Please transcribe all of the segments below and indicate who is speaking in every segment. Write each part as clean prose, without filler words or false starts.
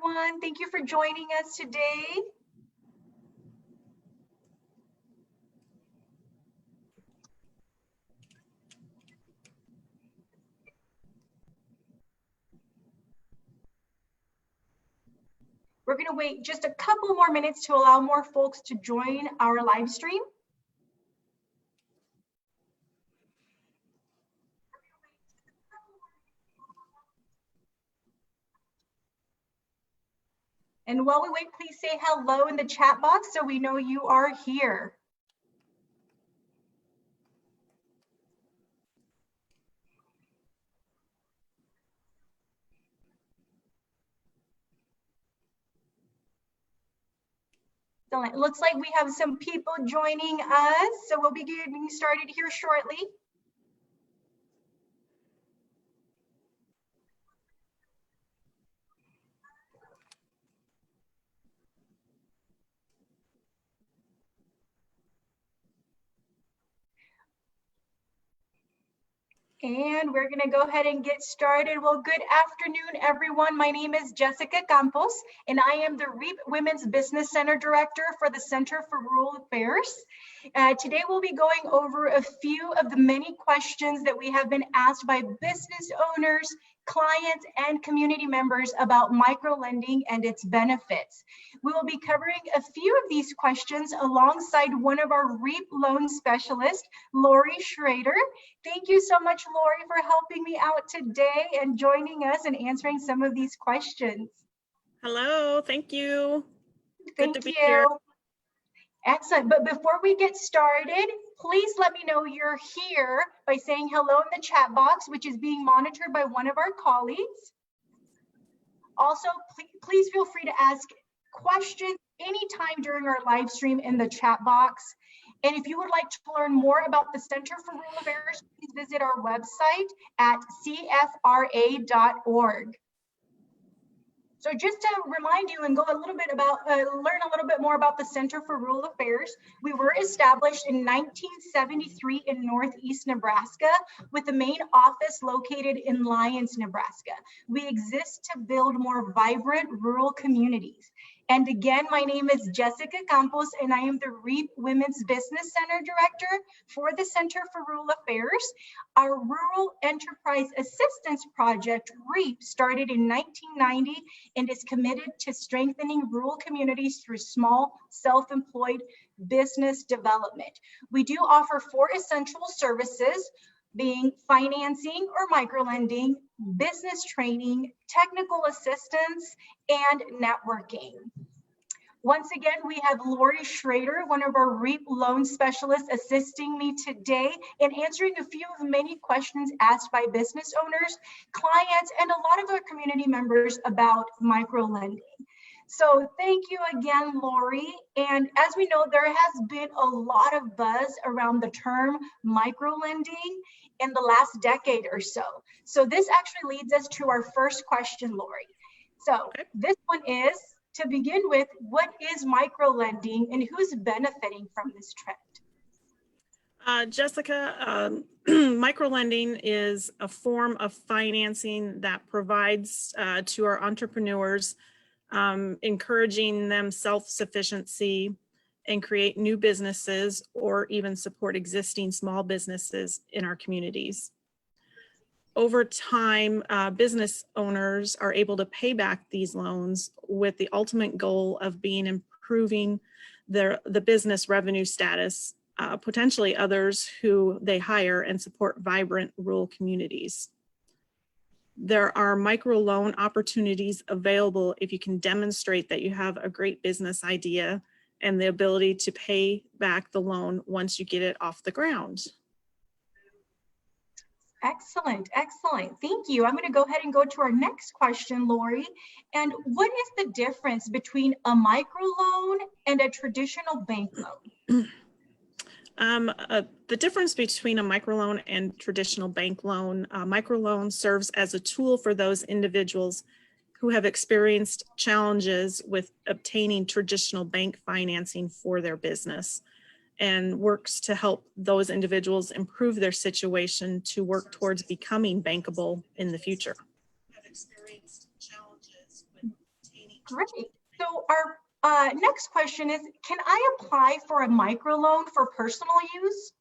Speaker 1: everyone. Thank you for joining us today. We're going to wait just a couple more minutes to allow more folks to join our live stream. And while we wait, please say hello in the chat box so we know you are here. It looks like we have some people joining us, so we'll be getting started here shortly. And we're going to go ahead and get started. Well, good afternoon, everyone. My name is Jessica Campos, and I am the REAP Women's Business Center Director for the Center for Rural Affairs. Today, we'll be going over a few of the many questions that we have been asked by business owners, clients, and community members about microlending and its benefits. We will be covering a few of these questions alongside one of our REAP loan specialists, Lori Schrader. Thank you so much, Lori, for helping me out today and joining us and answering some of these questions.
Speaker 2: Hello, thank you.
Speaker 1: Thank you. Excellent. But before we get started, please let me know you're here by saying hello in the chat box, which is being monitored by one of our colleagues. Also, please feel free to ask questions anytime during our live stream in the chat box. And if you would like to learn more about the Center for Rural Affairs, please visit our website at cfra.org. So just to remind you and go a little bit about, learn a little bit more about the Center for Rural Affairs, we were established in 1973 in Northeast Nebraska with the main office located in Lyons, Nebraska. We exist to build more vibrant rural communities. And again, my name is Jessica Campos, and I am the REAP Women's Business Center Director for the Center for Rural Affairs. Our Rural Enterprise Assistance Project, REAP, started in 1990 and is committed to strengthening rural communities through small, self-employed business development. We do offer 4 essential services, being financing or microlending, business training, technical assistance, and networking. Once again, we have Lori Schrader, one of our REAP loan specialists, assisting me today in answering a few of many questions asked by business owners, clients, and a lot of our community members about microlending. So thank you again, Lori. And as we know, there has been a lot of buzz around the term microlending in the last decade or so. So this actually leads us to our first question, Lori. So this one is, to begin with, what is microlending and who's benefiting from this trend?
Speaker 2: Jessica, microlending is a form of financing that provides to our entrepreneurs, encouraging them self-sufficiency and create new businesses or even support existing small businesses in our communities. Over time, business owners are able to pay back these loans with the ultimate goal of improving the business revenue status, potentially others who they hire, and support vibrant rural communities. There are microloan opportunities available if you can demonstrate that you have a great business idea and the ability to pay back the loan once you get it off the ground.
Speaker 1: Excellent, excellent. Thank you. I'm going to go ahead and go to our next question, Lori. And what is the difference between a microloan and a traditional bank loan?
Speaker 2: The difference between a microloan and traditional bank loan, microloan serves as a tool for those individuals who have experienced challenges with obtaining traditional bank financing for their business, and works to help those individuals improve their situation to work towards becoming bankable in the future. Have experienced challenges with obtaining
Speaker 1: Great. So our next question is, can I apply for a microloan for personal use?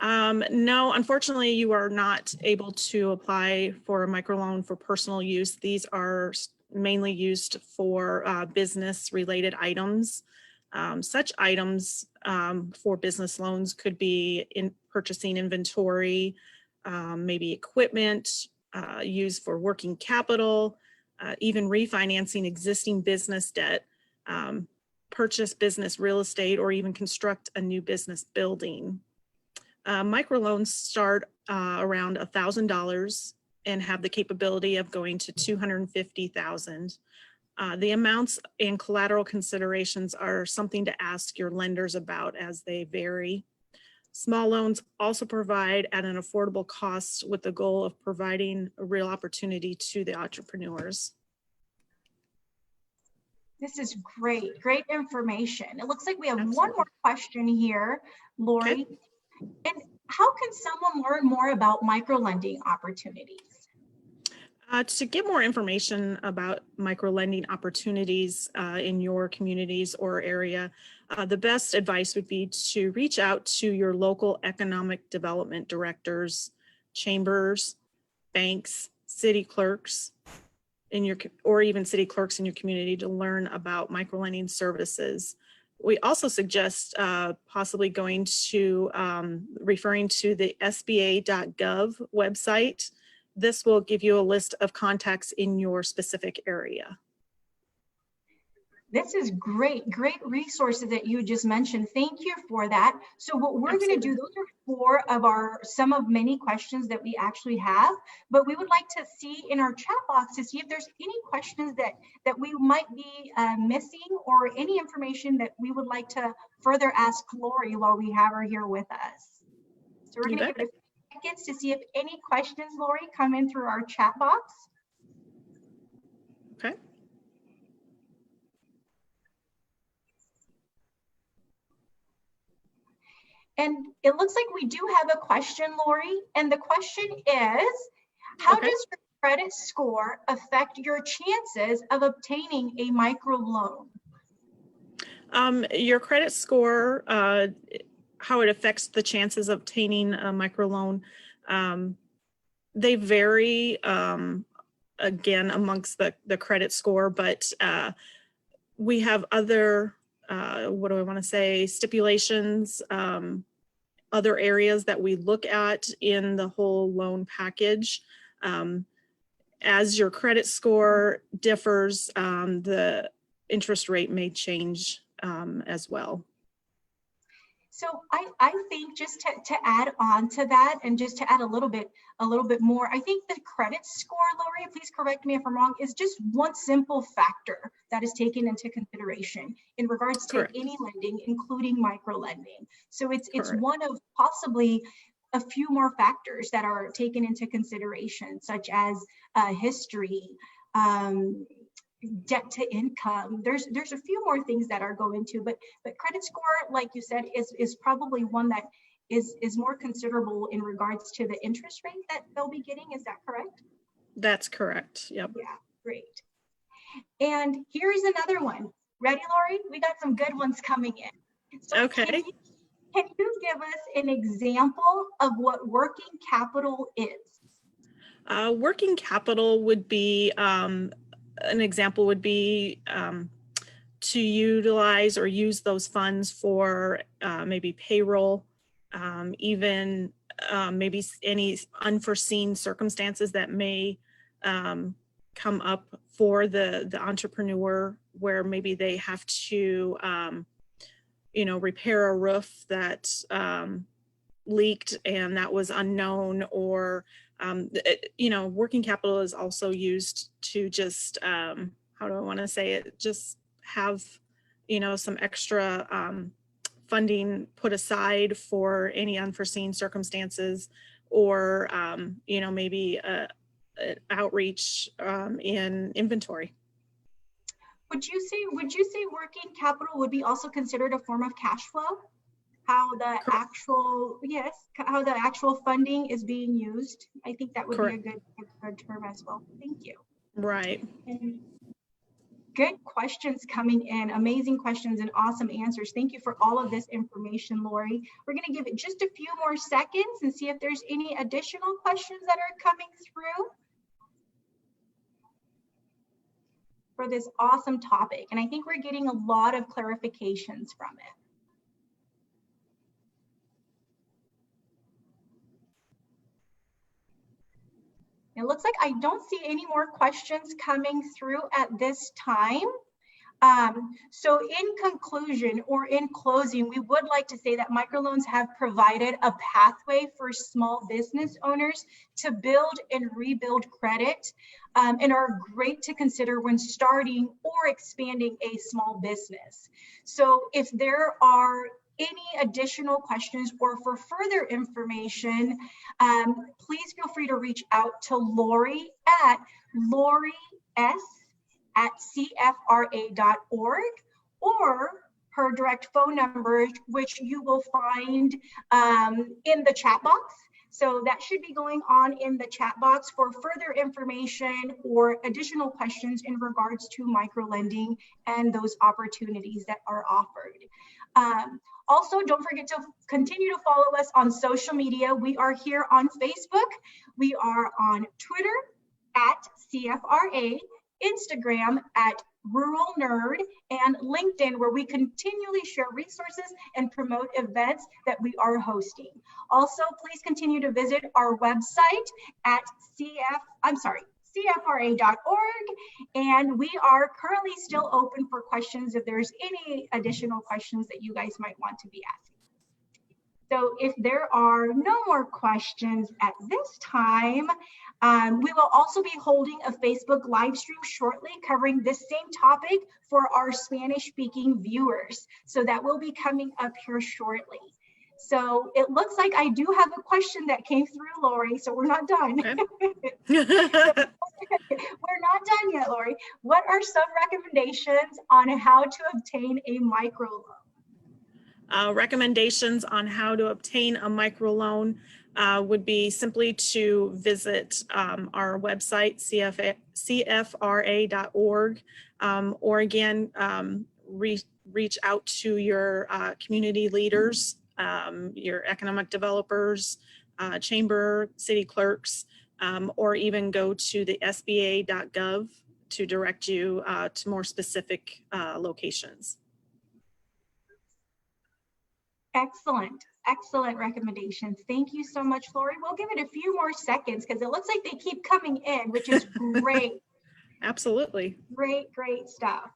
Speaker 2: No, unfortunately, you are not able to apply for a microloan for personal use. These are mainly used for business related items. Such items for business loans could be in purchasing inventory, maybe equipment used for working capital, even refinancing existing business debt, purchase business real estate, or even construct a new business building. Microloans start around $1,000 and have the capability of going to $250,000. The amounts and collateral considerations are something to ask your lenders about as they vary. Small loans also provide at an affordable cost with the goal of providing a real opportunity to the entrepreneurs.
Speaker 1: This is great, great information. It looks like we have
Speaker 2: Absolutely.
Speaker 1: one more question here, Lori.
Speaker 2: Okay.
Speaker 1: And how can someone learn more about microlending opportunities?
Speaker 2: To get more information about microlending opportunities in your communities or area, the best advice would be to reach out to your local economic development directors, chambers, banks, city clerks or even city clerks in your community to learn about microlending services. We also suggest possibly going to referring to the SBA.gov website. This will give you a list of contacts in your specific area.
Speaker 1: This is great, great resources that you just mentioned. Thank you for that. So what we're going to do, those are some of many questions that we actually have, but we would like to see in our chat box to see if there's any questions that we might be missing, or any information that we would like to further ask Lori while we have her here with us. So we're going to give it a few seconds to see if any questions, Lori, come in through our chat box.
Speaker 2: Okay.
Speaker 1: And it looks like we do have a question, Lori. And the question is, how does your credit score affect your chances of obtaining a microloan?
Speaker 2: Your credit score, how it affects the chances of obtaining a microloan, they vary, again, amongst the credit score, but we have other what do I want to say, stipulations, other areas that we look at in the whole loan package. As your credit score differs, the interest rate may change as well.
Speaker 1: So I think just to add on to that, and just to add a little bit more, I think the credit score, Lori, please correct me if I'm wrong, is just one simple factor that is taken into consideration in regards to any lending, including microlending. So it's one of possibly a few more factors that are taken into consideration, such as history, debt to income. There's a few more things that are going to, but credit score, like you said, is probably one that is more considerable in regards to the interest rate that they'll be getting. Is that correct?
Speaker 2: That's correct. Yep.
Speaker 1: Yeah, great. And here's another one. Ready, Lori? We got some good ones coming in. So
Speaker 2: okay.
Speaker 1: Can you give us an example of what working capital is?
Speaker 2: Working capital would be an example would be to utilize or use those funds for maybe payroll, even maybe any unforeseen circumstances that may come up for the entrepreneur, where maybe they have to repair a roof that leaked and that was unknown, or working capital is also used to just how do I want to say it, just have some extra funding put aside for any unforeseen circumstances, or maybe an outreach in inventory.
Speaker 1: Would you say working capital would be also considered a form of cash flow? How the actual funding is being used. I think that would be a good term as well. Thank you.
Speaker 2: Right.
Speaker 1: good questions coming in, amazing questions and awesome answers. Thank you for all of this information, Lori. We're going to give it just a few more seconds and see if there's any additional questions that are coming through for this awesome topic. And I think we're getting a lot of clarifications from it. It looks like I don't see any more questions coming through at this time. So in conclusion or in closing, we would like to say that microloans have provided a pathway for small business owners to build and rebuild credit and are great to consider when starting or expanding a small business. So if there are any additional questions or for further information, please feel free to reach out to Lori at lori.s@cfra.org or her direct phone number, which you will find in the chat box. So that should be going on in the chat box for further information or additional questions in regards to microlending and those opportunities that are offered. Also, don't forget to continue to follow us on social media. We are here on Facebook. We are on Twitter at CFRA, Instagram at Rural Nerd, and LinkedIn, where we continually share resources and promote events that we are hosting. Also, please continue to visit our website at CFRA.org, and we are currently still open for questions if there's any additional questions that you guys might want to be asking. So if there are no more questions at this time, we will also be holding a Facebook live stream shortly covering this same topic for our Spanish-speaking viewers. So that will be coming up here shortly. So it looks like I do have a question that came through, Lori, so we're not done.
Speaker 2: Okay.
Speaker 1: We're not done yet, Lori. What are some recommendations on how to obtain a microloan?
Speaker 2: Recommendations on how to obtain a microloan would be simply to visit our website, cfra.org, or again, reach out to your community leaders, your economic developers, chamber, city clerks, or even go to the sba.gov to direct you to more specific locations.
Speaker 1: Excellent, excellent recommendations. Thank you so much, Lori. We'll give it a few more seconds because it looks like they keep coming in, which is great.
Speaker 2: Absolutely.
Speaker 1: Great, great stuff.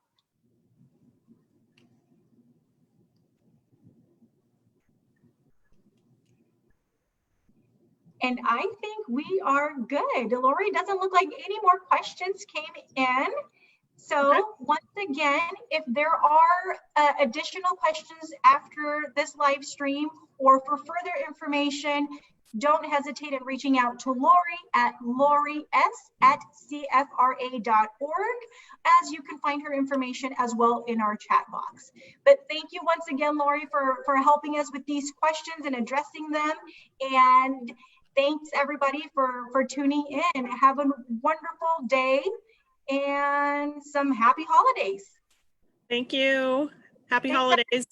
Speaker 1: And I think we are good. Lori, doesn't look like any more questions came in. So okay. Once again, if there are additional questions after this live stream or for further information, don't hesitate in reaching out to Lori at loris@cfra.org, as you can find her information as well in our chat box. But thank you once again, Lori, for helping us with these questions and addressing them. And thanks everybody for tuning in. Have a wonderful day and some happy holidays.
Speaker 2: Thank you. Happy holidays.